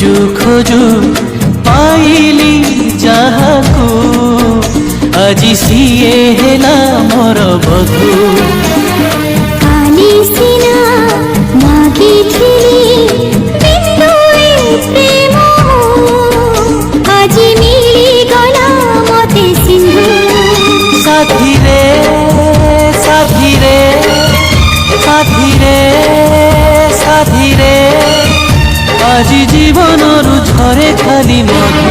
खोजु खोजु पाइली जहाको আজি सिए हेला मोर बधु काली सिना मागिथिली बिन्दुए प्रेम আজি मिली गला मते सिंधु साथी रे साथी रे साथी रे साथी रे আজি জীবনরু ঝরে খালি মধু